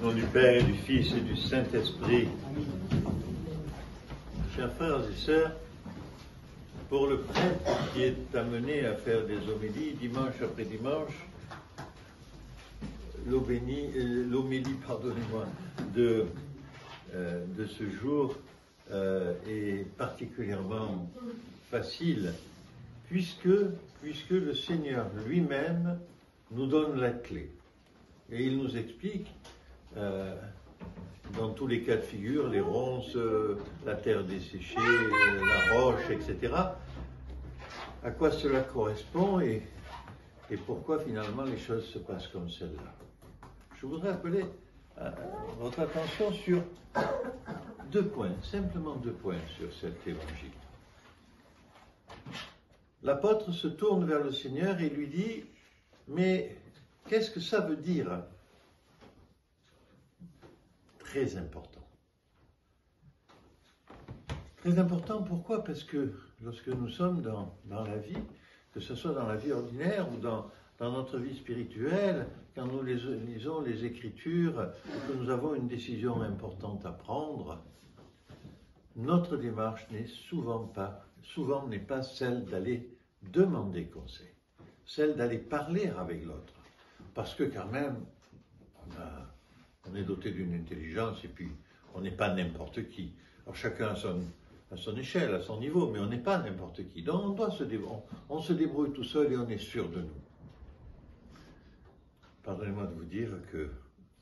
Au nom du Père et du Fils et du Saint-Esprit. Chers frères et sœurs, pour le prêtre qui est amené à faire des homélies dimanche après dimanche, l'homélie, pardonnez-moi, de ce jour est particulièrement facile, puisque le Seigneur lui-même nous donne la clé. Et il nous explique, dans tous les cas de figure, les ronces, la terre desséchée, la roche, etc., à quoi cela correspond et pourquoi finalement les choses se passent comme celle-là. Je voudrais appeler votre attention sur deux points, simplement deux points sur cet évangile. L'apôtre se tourne vers le Seigneur et lui dit « Mais qu'est-ce que ça veut dire ?» Très important. Très important, pourquoi? Parce que lorsque nous sommes dans la vie, que ce soit dans la vie ordinaire ou dans notre vie spirituelle, quand nous lisons les Écritures, que nous avons une décision importante à prendre, notre démarche souvent n'est pas celle d'aller demander conseil, celle d'aller parler avec l'autre. Parce que quand même, on est doté d'une intelligence et puis on n'est pas n'importe qui. Alors chacun à son échelle, à son niveau, mais on n'est pas n'importe qui. Donc on se débrouille tout seul et on est sûr de nous. Pardonnez-moi de vous dire que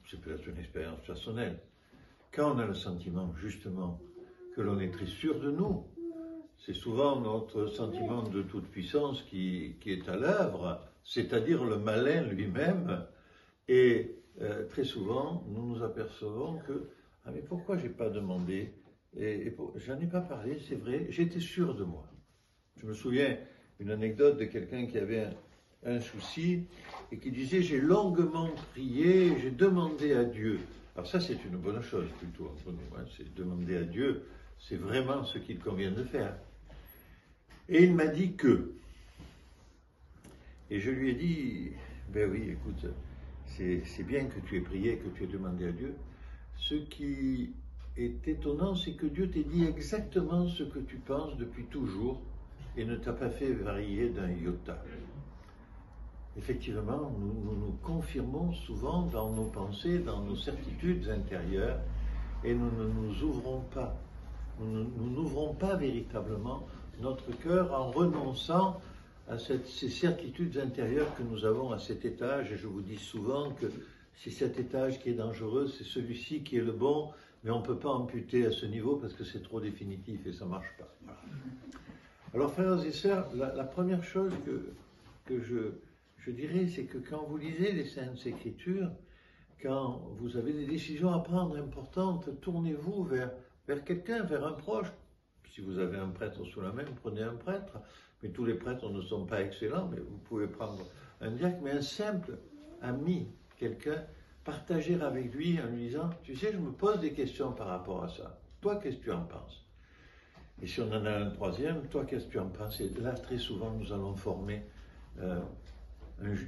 c'est peut-être une expérience personnelle. Quand on a le sentiment justement que l'on est très sûr de nous, c'est souvent notre sentiment de toute puissance qui est à l'œuvre, c'est-à-dire le malin lui-même. Et très souvent, nous nous apercevons que « Ah mais pourquoi je n'ai pas demandé ?» j'en ai pas parlé, c'est vrai, j'étais sûr de moi. Je me souviens d'une anecdote de quelqu'un qui avait un souci et qui disait « J'ai longuement prié, j'ai demandé à Dieu. » Alors ça, c'est une bonne chose plutôt entre nous, hein, c'est demander à Dieu, c'est vraiment ce qu'il convient de faire. Et il m'a dit que. Et je lui ai dit « Ben oui, écoute, c'est bien que tu aies prié, que tu aies demandé à Dieu. Ce qui est étonnant, c'est que Dieu t'ait dit exactement ce que tu penses depuis toujours et ne t'a pas fait varier d'un iota. » Effectivement, nous confirmons souvent dans nos pensées, dans nos certitudes intérieures, et nous ne nous ouvrons pas. Nous n'ouvrons pas véritablement notre cœur en renonçant à ces certitudes intérieures que nous avons à cet étage. Et je vous dis souvent que c'est cet étage qui est dangereux, c'est celui-ci qui est le bon, mais on ne peut pas amputer à ce niveau parce que c'est trop définitif et ça ne marche pas. Voilà. Alors, frères et sœurs, la première chose que je dirais, c'est que quand vous lisez les Saintes Écritures, quand vous avez des décisions à prendre importantes, tournez-vous vers quelqu'un, vers un proche. Si vous avez un prêtre sous la main, prenez un prêtre. Mais tous les prêtres ne sont pas excellents, mais vous pouvez prendre un diacre, mais un simple ami, quelqu'un, partager avec lui en lui disant « Tu sais, je me pose des questions par rapport à ça. Toi, qu'est-ce que tu en penses ?» Et si on en a un troisième, toi, qu'est-ce que tu en penses? Et là, très souvent, nous allons former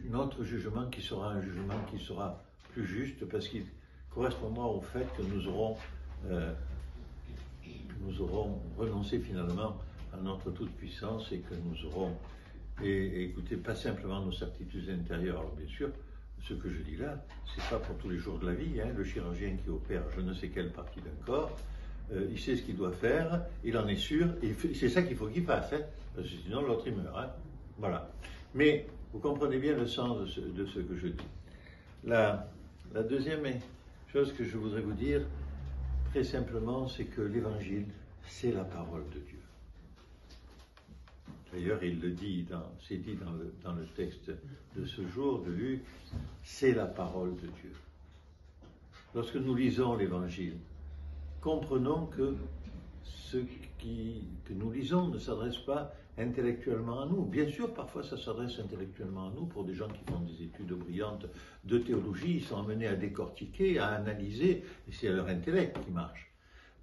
notre jugement qui sera un jugement qui sera plus juste parce qu'il correspondra au fait que nous aurons renoncé finalement à notre toute-puissance et que nous aurons, et écoutez, pas simplement nos certitudes intérieures. Alors bien sûr, ce que je dis là, c'est pas pour tous les jours de la vie, hein. Le chirurgien qui opère je ne sais quelle partie d'un corps, il sait ce qu'il doit faire, il en est sûr, et c'est ça qu'il faut qu'il fasse, hein, parce que sinon l'autre il meurt, hein. Voilà. Mais vous comprenez bien le sens de ce que je dis. La deuxième chose que je voudrais vous dire, très simplement, c'est que l'Évangile, c'est la parole de Dieu. D'ailleurs, il le dit, c'est dit dans le texte de ce jour de Luc, c'est la parole de Dieu. Lorsque nous lisons l'Évangile, comprenons que ce que nous lisons ne s'adresse pas intellectuellement à nous. Bien sûr, parfois ça s'adresse intellectuellement à nous pour des gens qui font des études brillantes de théologie, ils sont amenés à décortiquer, à analyser, et c'est leur intellect qui marche.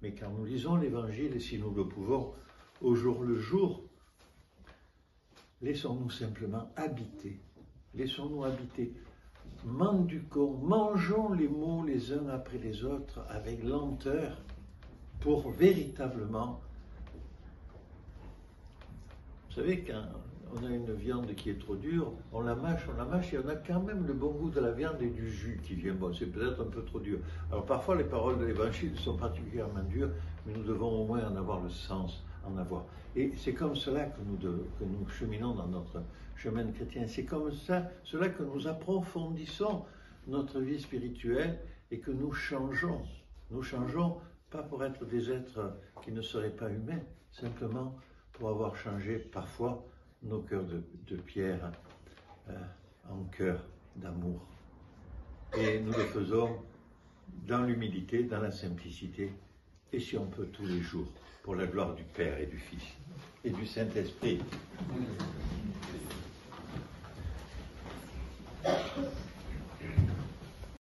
Mais quand nous lisons l'Évangile, et si nous le pouvons au jour le jour, laissons-nous simplement habiter. Laissons-nous habiter mangeons les mots les uns après les autres avec lenteur pour véritablement... Vous savez, quand on a une viande qui est trop dure, on la mâche, et on a quand même le bon goût de la viande et du jus qui vient. Bon, c'est peut-être un peu trop dur. Alors parfois, les paroles de l'Évangile sont particulièrement dures, mais nous devons au moins en avoir le sens, en avoir. Et c'est comme cela que nous cheminons dans notre chemin chrétien. C'est comme cela que nous approfondissons notre vie spirituelle et que nous changeons. Nous changeons pas pour être des êtres qui ne seraient pas humains, simplement pour avoir changé parfois nos cœurs de pierre en cœur d'amour. Et nous le faisons dans l'humilité, dans la simplicité, et si on peut tous les jours, pour la gloire du Père et du Fils et du Saint-Esprit.